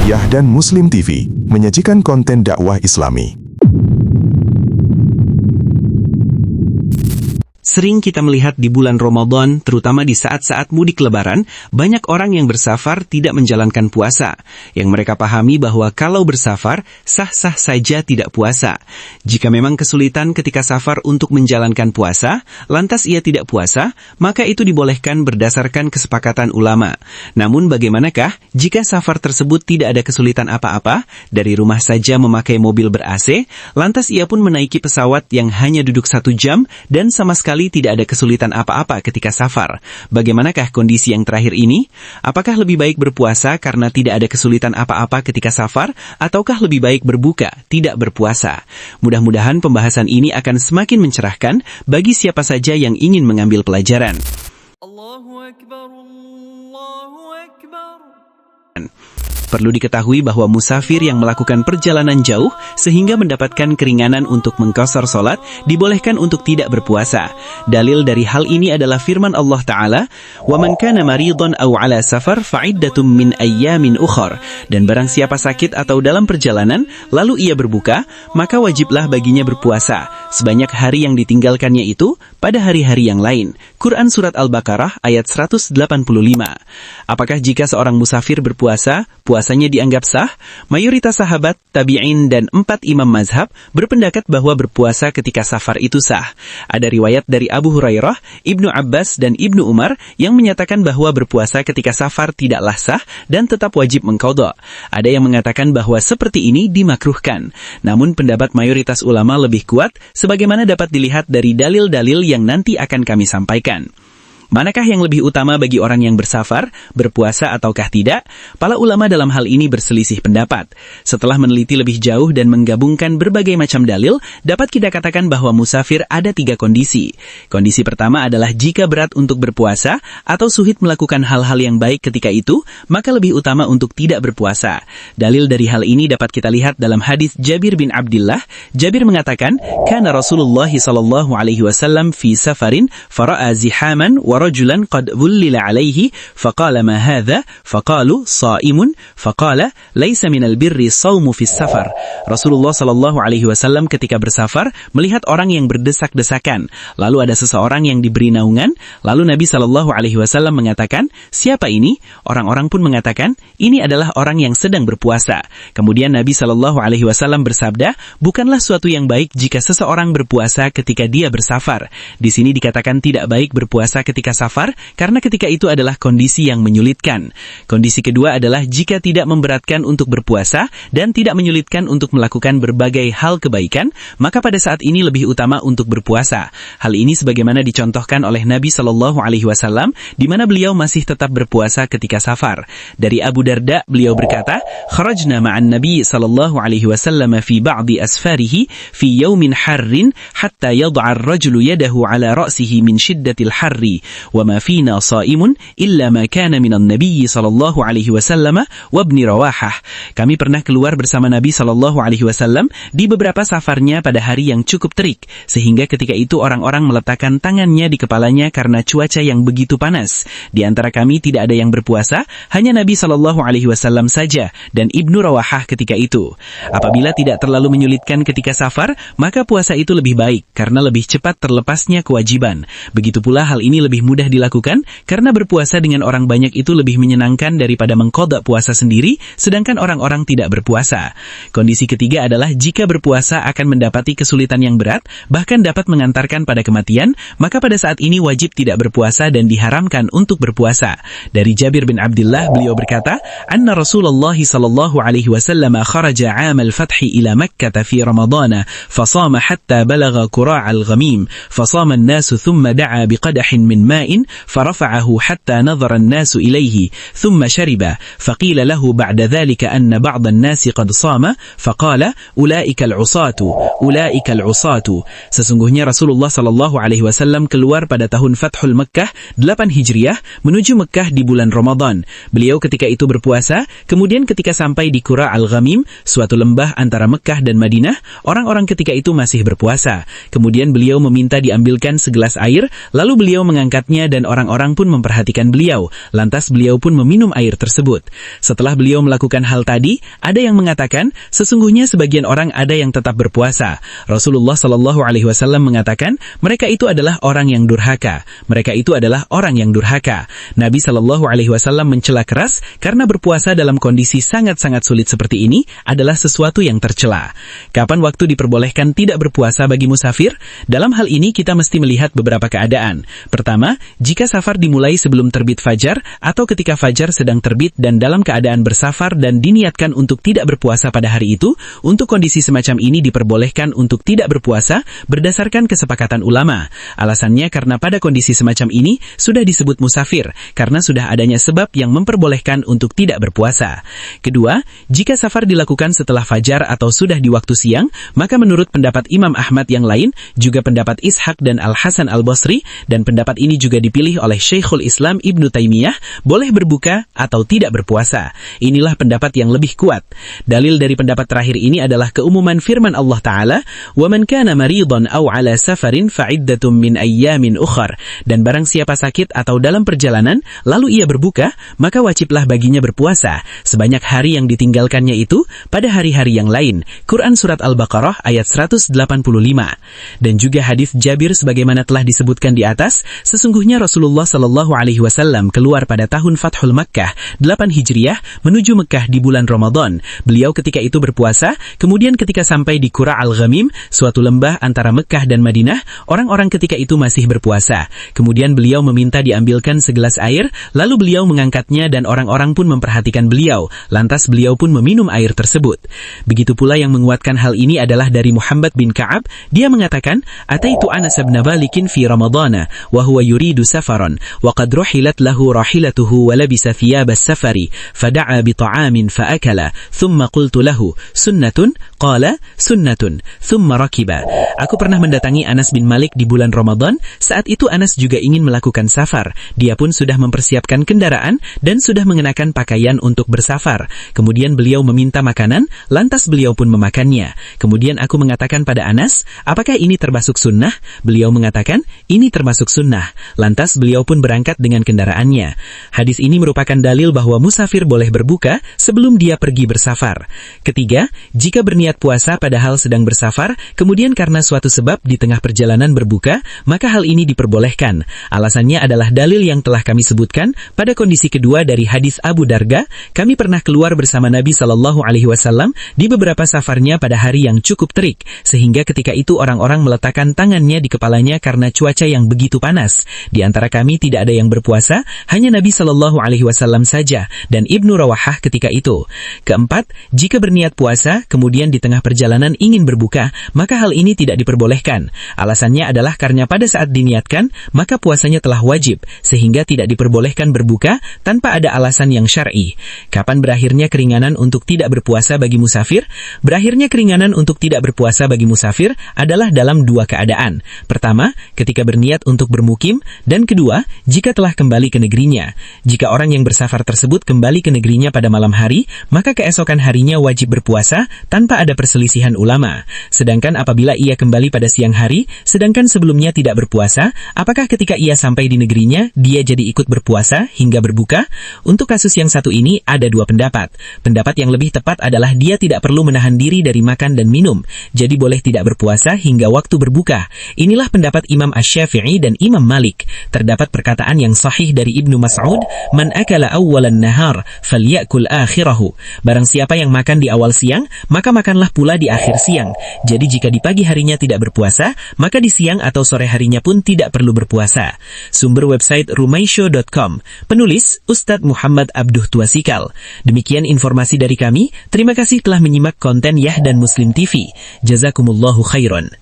Yah dan Muslim TV menyajikan konten dakwah Islami. Sering kita melihat di bulan Ramadan, terutama di saat-saat mudik lebaran, banyak orang yang bersafar tidak menjalankan puasa. Yang mereka pahami bahwa kalau bersafar, sah-sah saja tidak puasa. Jika memang kesulitan ketika safar untuk menjalankan puasa, lantas ia tidak puasa, maka itu dibolehkan berdasarkan kesepakatan ulama. Namun bagaimanakah jika safar tersebut tidak ada kesulitan apa-apa, dari rumah saja memakai mobil ber-AC, lantas ia pun menaiki pesawat yang hanya duduk 1 jam dan sama sekali tidak ada kesulitan apa-apa ketika safar. Bagaimanakah kondisi yang terakhir ini? Apakah lebih baik berpuasa karena tidak ada kesulitan apa-apa ketika safar, ataukah lebih baik berbuka, tidak berpuasa? Mudah-mudahan pembahasan ini akan semakin mencerahkan bagi siapa saja yang ingin mengambil pelajaran. Allahu Akbar, Allahu Akbar. Perlu diketahui bahwa musafir yang melakukan perjalanan jauh sehingga mendapatkan keringanan untuk mengqashar salat dibolehkan untuk tidak berpuasa. Dalil dari hal ini adalah firman Allah Ta'ala, وَمَنْ كَانَ مَرِيضًا أَوْ عَلَى سَفَرْ فَعِدَّةٌ مِّنْ أَيَّامٍ أُخَرٍ. Dan barang siapa sakit atau dalam perjalanan, lalu ia berbuka, maka wajiblah baginya berpuasa sebanyak hari yang ditinggalkannya itu pada hari-hari yang lain. Quran Surat Al-Baqarah ayat 185. Apakah jika seorang musafir berpuasa, puasanya dianggap sah? Mayoritas sahabat, tabi'in, dan 4 imam mazhab berpendapat bahwa berpuasa ketika safar itu sah. Ada riwayat dari Abu Hurairah, Ibnu Abbas, dan Ibnu Umar yang menyatakan bahwa berpuasa ketika safar tidaklah sah dan tetap wajib mengqadha. Ada yang mengatakan bahwa seperti ini dimakruhkan. Namun pendapat mayoritas ulama lebih kuat, sebagaimana dapat dilihat dari dalil-dalil yang nanti akan kami sampaikan. Manakah yang lebih utama bagi orang yang bersafar, berpuasa ataukah tidak? Para ulama dalam hal ini berselisih pendapat. Setelah meneliti lebih jauh dan menggabungkan berbagai macam dalil, dapat kita katakan bahwa musafir ada 3 kondisi. Kondisi pertama adalah jika berat untuk berpuasa atau sulit melakukan hal-hal yang baik ketika itu, maka lebih utama untuk tidak berpuasa. Dalil dari hal ini dapat kita lihat dalam hadis Jabir bin Abdullah. Jabir mengatakan, "Kana Rasulullah sallallahu alaihi wasallam fi safarin fara'a zihaman wa rajulan qad dhullila alaihi faqala ma hadha faqalu shaimun faqala laisa minal birri shaumu fis safar." Rasulullah sallallahu alaihi wasallam ketika bersafar melihat orang yang berdesak-desakan, lalu ada seseorang yang diberi naungan, lalu Nabi sallallahu alaihi wasallam mengatakan, "Siapa ini?" Orang-orang pun mengatakan, "Ini adalah orang yang sedang berpuasa." Kemudian Nabi sallallahu alaihi wasallam bersabda, "Bukanlah suatu yang baik jika seseorang berpuasa ketika dia bersafar." Di sini dikatakan tidak baik berpuasa ketika safar, karena ketika itu adalah kondisi yang menyulitkan. Kondisi kedua adalah jika tidak memberatkan untuk berpuasa dan tidak menyulitkan untuk melakukan berbagai hal kebaikan, maka pada saat ini lebih utama untuk berpuasa. Hal ini sebagaimana dicontohkan oleh Nabi Shallallahu Alaihi Wasallam, di mana beliau masih tetap berpuasa ketika safar. Dari Abu Darda, beliau berkata, "Kharajna ma'an Nabi Shallallahu Alaihi Wasallam fi ba'di asfarihi fi yawmin harrin hatta yad'a ar-rajulu yadahu ala ra'sihi min shiddatil harri. وَمَا فِينَا صَائِمٌ إِلَّا مَا كَانَ مِنَ النَّبِيِّ صَلَى اللَّهُ عَلَيْهِ وَسَلَّمَ وَابْنِ رَوَاحَةَ." Kami pernah keluar bersama Nabi Shallallahu Alaihi Wasallam di beberapa safarnya pada hari yang cukup terik, sehingga ketika itu orang-orang meletakkan tangannya di kepalanya karena cuaca yang begitu panas. Di antara kami tidak ada yang berpuasa, hanya Nabi Shallallahu Alaihi Wasallam saja dan Ibnu Rawahah ketika itu. Apabila tidak terlalu menyulitkan ketika safar, maka puasa itu lebih baik karena lebih cepat terlepasnya kewajiban. Begitu pula hal ini lebih mudah dilakukan karena berpuasa dengan orang banyak itu lebih menyenangkan daripada mengqadha puasa sendiri sedangkan orang-orang tidak berpuasa. Kondisi ketiga adalah jika berpuasa akan mendapati kesulitan yang berat bahkan dapat mengantarkan pada kematian, maka pada saat ini wajib tidak berpuasa dan diharamkan untuk berpuasa. Dari Jabir bin Abdullah, beliau berkata, "Anna Rasulullah sallallahu alaihi wasallam kharaja 'am al-fath ila Makkah fi Ramadan fasama hatta balagha qura' al-ghamim fasama an-nas thumma da'a biqadahin min ma'in farafa'ahu hatta nadhara an-nas ilayhi thumma shariba faqila lahu ba'da dhalika anna ba'd an-nas qad sama faqala ulaika al-'usatu." Sesungguhnya Rasulullah sallallahu alaihi wasallam keluar pada tahun Fathul Makkah 8 Hijriah menuju Makkah di bulan Ramadan. Beliau ketika itu berpuasa, kemudian ketika sampai di Qura al-Ghamim, suatu lembah antara Makkah dan Madinah, orang-orang ketika itu masih berpuasa. Kemudian beliau meminta diambilkan segelas air, lalu beliau mengangkat mengangkatnya dan orang-orang pun memperhatikan beliau. Lantas beliau pun meminum air tersebut. Setelah beliau melakukan hal tadi, ada yang mengatakan, sesungguhnya sebagian orang ada yang tetap berpuasa. Rasulullah Shallallahu Alaihi Wasallam mengatakan, mereka itu adalah orang yang durhaka. Mereka itu adalah orang yang durhaka. Nabi Shallallahu Alaihi Wasallam mencela keras karena berpuasa dalam kondisi sangat-sangat sulit seperti ini adalah sesuatu yang tercela. Kapan waktu diperbolehkan tidak berpuasa bagi musafir? Dalam hal ini kita mesti melihat beberapa keadaan. Pertama, jika safar dimulai sebelum terbit fajar atau ketika fajar sedang terbit dan dalam keadaan bersafar dan diniatkan untuk tidak berpuasa pada hari itu, untuk kondisi semacam ini diperbolehkan untuk tidak berpuasa berdasarkan kesepakatan ulama. Alasannya karena pada kondisi semacam ini sudah disebut musafir karena sudah adanya sebab yang memperbolehkan untuk tidak berpuasa. Kedua, jika safar dilakukan setelah fajar atau sudah di waktu siang, maka menurut pendapat Imam Ahmad yang lain, juga pendapat Ishaq dan Al-Hasan Al-Basri, dan pendapat ini juga dipilih oleh Syekhul Islam Ibnu Taimiyah, boleh berbuka atau tidak berpuasa. Inilah pendapat yang lebih kuat. Dalil dari pendapat terakhir ini adalah keumuman firman Allah Ta'ala, وَمَنْ كَانَ مَرِيضًا أَوْ عَلَى سَفَرٍ فَعِدَّةٌ مِّنْ أَيَّامٍ أُخَرٍ. Dan barang siapa sakit atau dalam perjalanan, lalu ia berbuka, maka wajiblah baginya berpuasa, sebanyak hari yang ditinggalkannya itu pada hari-hari yang lain. Quran Surat Al-Baqarah ayat 185. Dan juga hadis Jabir sebagaimana telah disebutkan di atas, sesungguhnya Rasulullah Shallallahu Alaihi Wasallam keluar pada tahun Fathul Makkah 8 Hijriah menuju Mekah di bulan Ramadan. Beliau ketika itu berpuasa, kemudian ketika sampai di Qura Al-Ghamim, suatu lembah antara Mekah dan Madinah, orang-orang ketika itu masih berpuasa. Kemudian beliau meminta diambilkan segelas air, lalu beliau mengangkatnya dan orang-orang pun memperhatikan beliau. Lantas beliau pun meminum air tersebut. Begitu pula yang menguatkan hal ini adalah dari Muhammad bin Ka'ab. Dia mengatakan, Ataitu Anas bin Malikin fi Ramadana, wa huwa yuridu safaran, wa qad ruhilat lahu rahilatuhu wa labisa thiyab as-safari, fada'a bi ta'amin fa akala, thumma qultu lahu, sunnatun? Qala, sunnatun, thumma rakiba. Aku pernah mendatangi Anas bin Malik di bulan Ramadan. Saat itu Anas juga ingin melakukan safar. Dia pun sudah mempersiapkan kendaraan dan sudah mengenakan pakaian untuk bersafar. Kemudian beliau meminta makanan, lantas beliau pun memakannya. Kemudian aku mengatakan pada Anas, apakah ini termasuk sunnah? Beliau mengatakan, ini termasuk sunnah. Lantas beliau pun berangkat dengan kendaraannya. Hadis ini merupakan dalil bahwa musafir boleh berbuka sebelum dia pergi bersafar. Ketiga, jika berniat puasa padahal sedang bersafar, kemudian karena suatu sebab di tengah perjalanan berbuka, maka hal ini diperbolehkan. Alasannya adalah dalil yang telah kami sebutkan pada kondisi kedua dari hadis Abu Darda. Kami pernah keluar bersama Nabi Shallallahu Alaihi Wasallam di beberapa safarnya pada hari yang cukup terik, sehingga ketika itu orang-orang meletakkan tangannya di kepalanya karena cuaca yang begitu panas. Di antara kami tidak ada yang berpuasa, hanya Nabi Shallallahu Alaihi Wasallam saja dan Ibnu Rawahah ketika itu. Keempat, jika berniat puasa kemudian di tengah perjalanan ingin berbuka, maka hal ini tidak diperbolehkan. Alasannya adalah karena pada saat diniatkan, maka puasanya telah wajib, sehingga tidak diperbolehkan berbuka tanpa ada alasan yang syar'i. Kapan berakhirnya keringanan untuk tidak berpuasa bagi musafir? Berakhirnya keringanan untuk tidak berpuasa bagi musafir adalah dalam dua keadaan. Pertama, ketika berniat untuk bermukim, dan kedua, jika telah kembali ke negerinya. Jika orang yang bersafar tersebut kembali ke negerinya pada malam hari, maka keesokan harinya wajib berpuasa tanpa ada perselisihan ulama. Sedangkan apabila ia kembali pada siang hari, sedangkan sebelumnya tidak berpuasa, apakah ketika ia sampai di negerinya, dia jadi ikut berpuasa hingga berbuka? Untuk kasus yang satu ini ada dua pendapat. Pendapat yang lebih tepat adalah dia tidak perlu menahan diri dari makan dan minum, jadi boleh tidak berpuasa hingga waktu berbuka. Inilah pendapat Imam Asy-Syafi'i dan Imam Malik. Terdapat perkataan yang sahih dari Ibnu Mas'ud, "Man akala awwalan nahar, falyakul akhirahu." Barang siapa yang makan di awal siang, maka makanlah pula di akhir siang. Jadi jika di pagi harinya tidak berpuasa, maka di siang atau sore harinya pun tidak perlu berpuasa. Sumber website rumaisyo.com. Penulis Ustadz Muhammad Abduh Tuasikal. Demikian informasi dari kami. Terima kasih telah menyimak konten Yah dan Muslim TV. Jazakumullahu khairan.